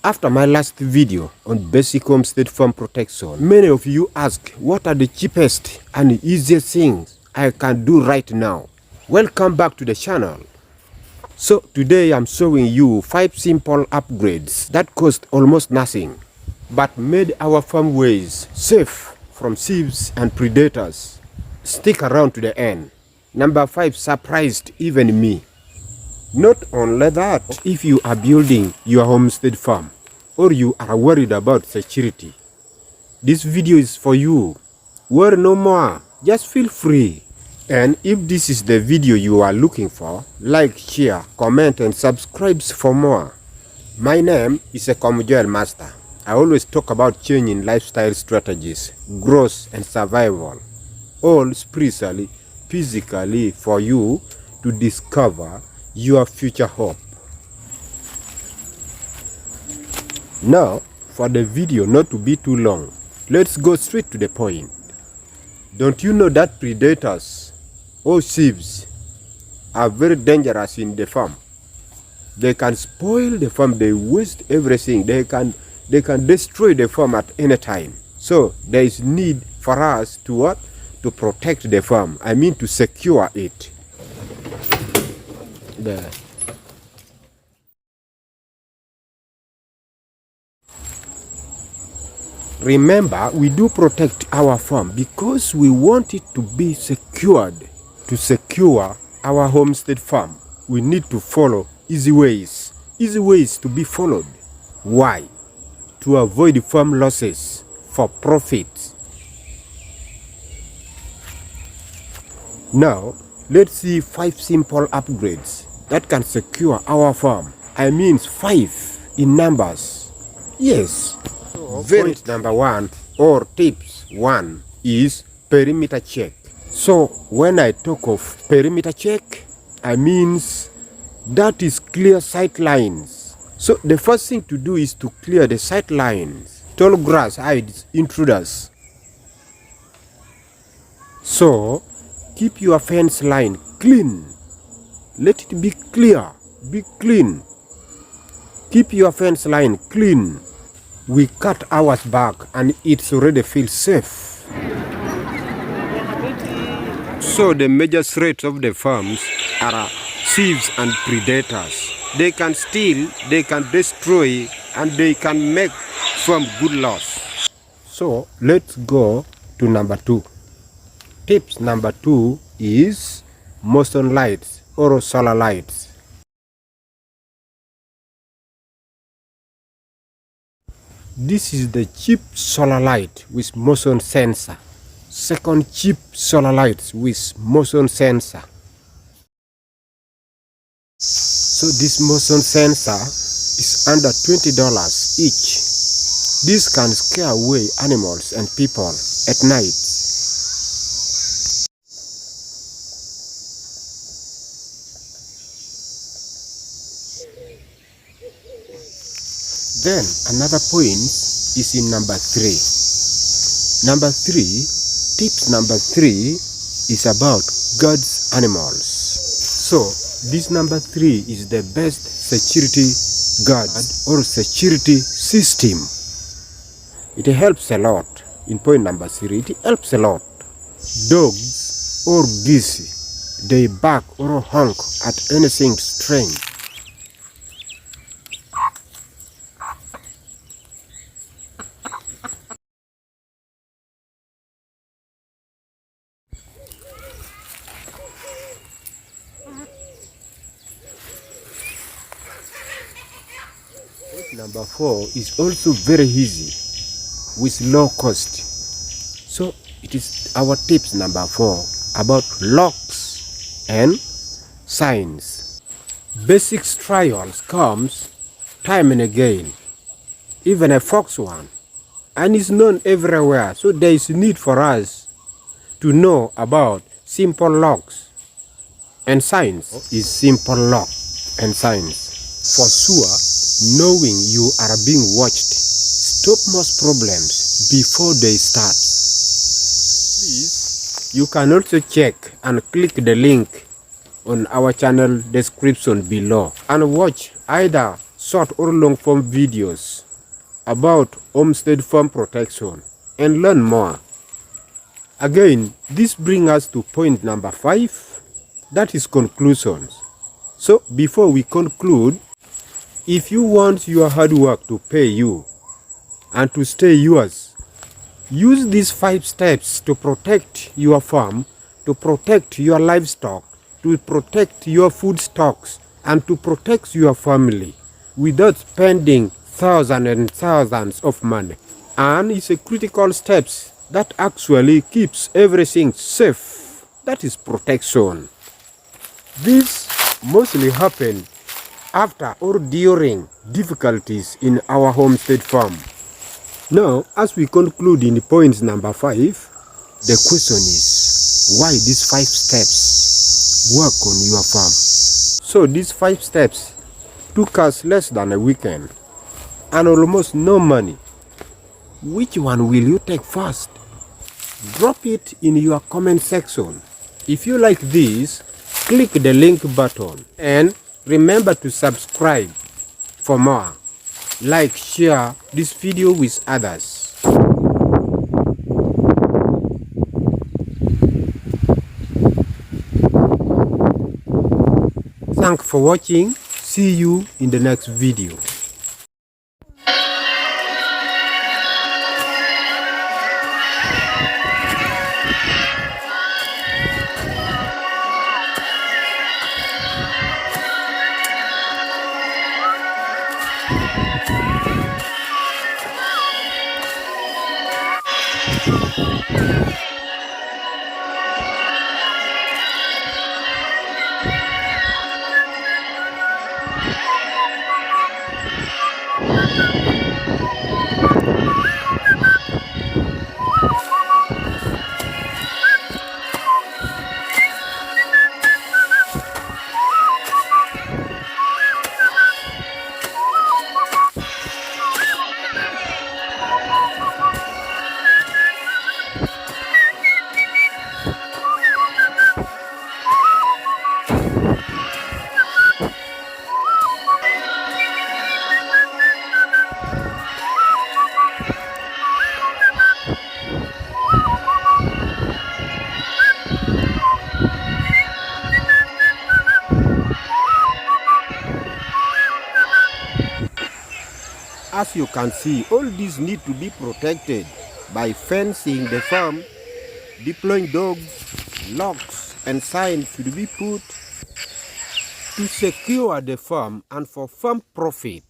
After my last video on basic homestead farm protection, many of you ask what are the cheapest and easiest things I can do right now. Welcome back to the channel. So today I'm showing you 5 simple upgrades that cost almost nothing but made our farm ways safe from thieves and predators. Stick around to the end. Number 5 surprised even me. Not only that, if you are building your homestead farm or you are worried about security, this video is for you. Worry no more, just feel free. And if this is the video you are looking for, like, share, comment and subscribe for more. My name is a Comjoel Master. I always talk about changing lifestyle strategies, growth and survival, all spiritually, physically, for you to discover your future hope. Now, for the video not to be too long, let's go straight to the point. Don't you know that predators or thieves are very dangerous in the farm? They can spoil the farm, they waste everything, they can destroy the farm at any time. So there is need for us to what? To protect the farm. I mean to secure it. There. Remember, we do protect our farm because we want it to be secured. To secure our homestead farm, we need to follow easy ways to be followed. Why? To avoid farm losses for profit. Now, let's see 5 simple upgrades that can secure our farm. I mean 5 in numbers. Yes. Point number 1 or tips 1 is perimeter check. So when I talk of perimeter check, I means that is clear sight lines. So the first thing to do is to clear the sight lines. Tall grass hides intruders. So keep your fence line clean. Let it be clear, be clean. Keep your fence line clean. We cut ours back and it already feels safe. So the major threats of the farms are thieves and predators. They can steal, they can destroy, and they can make farm good loss. So let's go to number 2. Tips number 2 is motion lights or solar lights. This is the cheap solar light with motion sensor. Second cheap solar lights with motion sensor. So this motion sensor is under $20 each. This can scare away animals and people at night. Then another point is in number 3. Tips number 3 is about God's animals. So this number 3 is the best security guard or security system. It helps a lot. In point number 3, it helps a lot. Dogs or geese, they bark or honk at anything strange. Number 4 is also very easy with low cost. So it is our tips number 4 about locks and signs. Basic trials comes time and again, even a fox one, and is known everywhere. So there is need for us to know about simple locks and signs. Is simple lock and signs. For sure, knowing you are being watched stop most problems before they start. Please, you can also check and click the link on our channel description below and watch either short or long form videos about homestead farm protection and learn more. Again, this brings us to point number 5, that is conclusions. So before we conclude, if you want your hard work to pay you and to stay yours, use these 5 steps to protect your farm, to protect your livestock, to protect your food stocks, and to protect your family without spending thousands and thousands of money. And it's a critical steps that actually keeps everything safe. That is protection. This mostly happen after or during difficulties in our homestead farm. Now, as we conclude in point number 5, the question is, why these 5 steps work on your farm? So these 5 steps took us less than a weekend and almost no money. Which one will you take first? Drop it in your comment section. If you like this, click the link button and remember to subscribe for more. Like, share this video with others. Thanks for watching. See you in the next video. As you can see, all these need to be protected by fencing the farm, deploying dogs, locks and signs should be put to secure the farm and for farm profit.